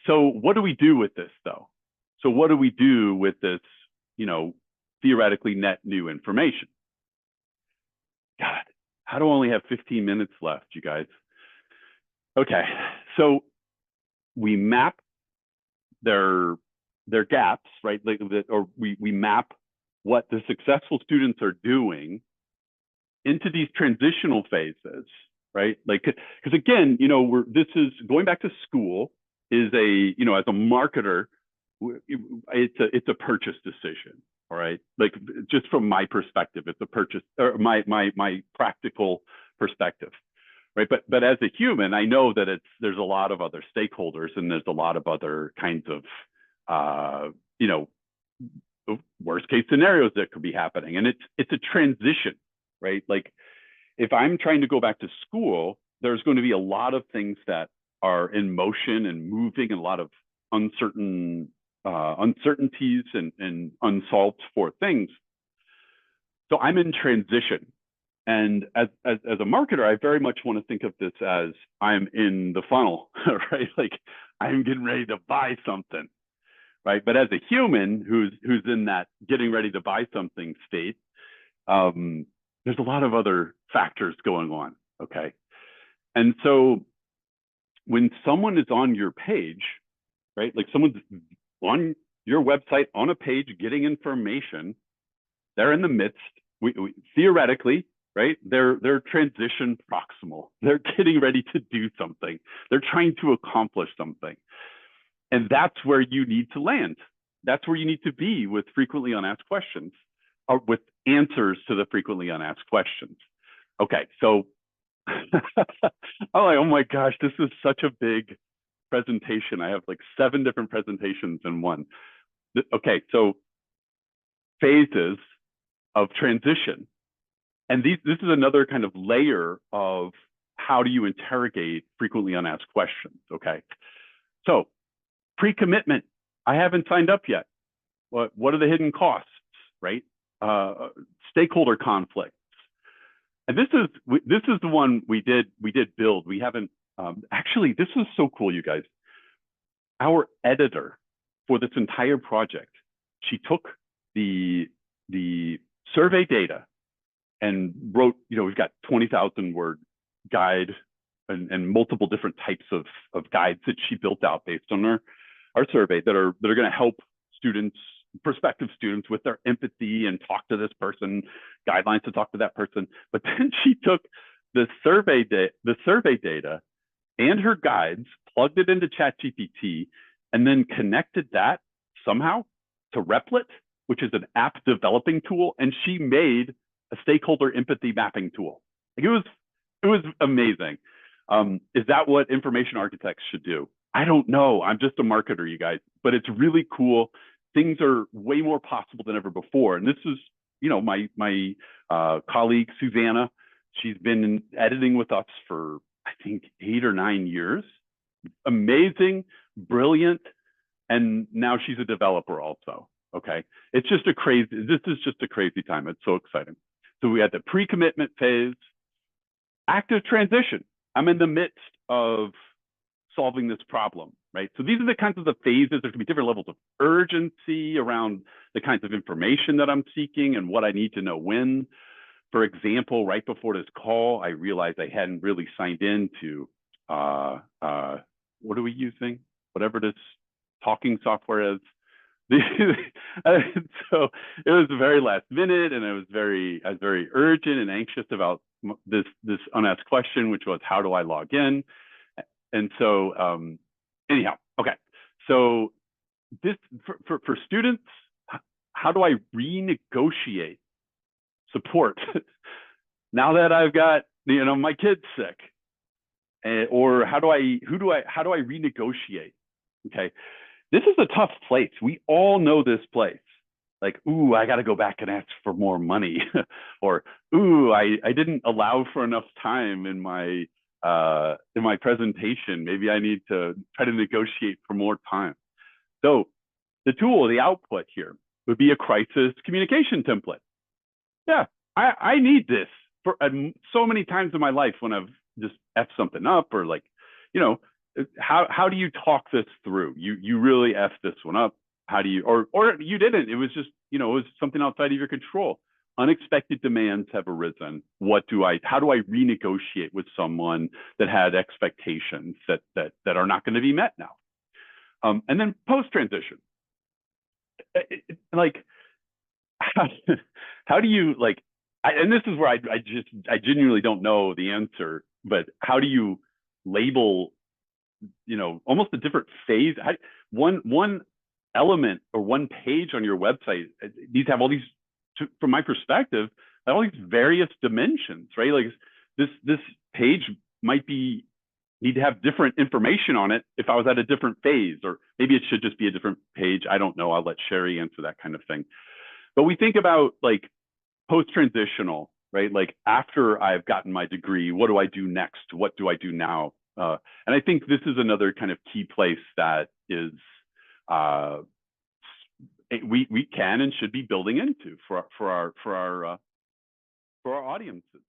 So what do we do with this though? So what do we do with this, you know, theoretically net new information? God, how do I only have 15 minutes left, you guys? Okay, so we map their gaps, right? Like, or we map what the successful students are doing into these transitional phases, right? Like, because again, you know, this is going back to school is a, you know, as a marketer, it's a purchase decision, all right? Like, just from my perspective, it's a purchase, or my practical perspective, right? But as a human, I know that there's a lot of other stakeholders and there's a lot of other kinds of, you know, worst case scenarios that could be happening, and it's a transition, right? Like, if I'm trying to go back to school, there's going to be a lot of things that are in motion and moving, and a lot of uncertainties and unsolved for things. So I'm in transition. And as a marketer, I very much want to think of this as I'm in the funnel, right? Like, I'm getting ready to buy something, right? But as a human who's in that getting ready to buy something state, there's a lot of other factors going on, okay? And so when someone is on your page, right? Like, someone's on your website on a page getting information, they're in the midst, theoretically, right? They're transition proximal. They're getting ready to do something. They're trying to accomplish something. And that's where you need to land. That's where you need to be with frequently unasked questions, or with answers to the frequently unasked questions. Okay, so I'm like, oh my gosh, this is such a big presentation. I have like 7 different presentations in one. Okay, so phases of transition. And this is another kind of layer of how do you interrogate frequently unasked questions, okay? So pre-commitment, I haven't signed up yet. What are the hidden costs, right? Stakeholder conflicts. And this is the one we did build. We haven't, actually, this was so cool, you guys. Our editor for this entire project, she took the survey data and wrote, you know, we've got 20,000 word guide and multiple different types of guides that she built out based on our survey that are going to help students, prospective students, with their empathy and talk to this person, guidelines to talk to that person. But then she took the survey data and her guides, plugged it into ChatGPT, and then connected that somehow to Replit, which is an app developing tool, and she made a stakeholder empathy mapping tool. Like, it was amazing. Is that what information architects should do? I don't know. I'm just a marketer, you guys, but it's really cool. Things are way more possible than ever before. And this is, you know, my colleague, Susanna, she's been editing with us for, I think, 8 or 9 years. Amazing, brilliant. And now she's a developer also, okay? This is just a crazy time. It's so exciting. So we had the pre-commitment phase, active transition. I'm in the midst of solving this problem, right? So these are the kinds of the phases. There can be different levels of urgency around the kinds of information that I'm seeking and what I need to know when. For example, right before this call, I realized I hadn't really signed in to, what are we using? Whatever this talking software is. So it was very last minute, and I was very urgent and anxious about this unasked question, which was, how do I log in? And so anyhow, okay. So this for students, how do I renegotiate support now that I've got, you know, my kid's sick? Or how do I renegotiate? Okay. This is a tough place. We all know this place. Like, ooh, I got to go back and ask for more money, or ooh, I didn't allow for enough time in my presentation. Maybe I need to try to negotiate for more time. So the tool, the output here would be a crisis communication template. Yeah, I need this for so many times in my life when I've just effed something up, or, like, you know, how do you talk this through? You really effed this one up. How do you, or you didn't? It was just, it was something outside of your control. Unexpected demands have arisen. How do I renegotiate with someone that had expectations that are not going to be met now? And then post transition, like, how do you and this is where I genuinely don't know the answer, but how do you label, almost a different phase? One element or one page on your website needs to have all these, from my perspective, all these various dimensions, right? Like this page might need to have different information on it if I was at a different phase, or maybe it should just be a different page. I don't know. I'll let Sherry answer that kind of thing. But we think about like post-transitional, right? Like after I've gotten my degree, what do I do next? What do I do now? And I think this is another kind of key place that is we can and should be building into for our audiences.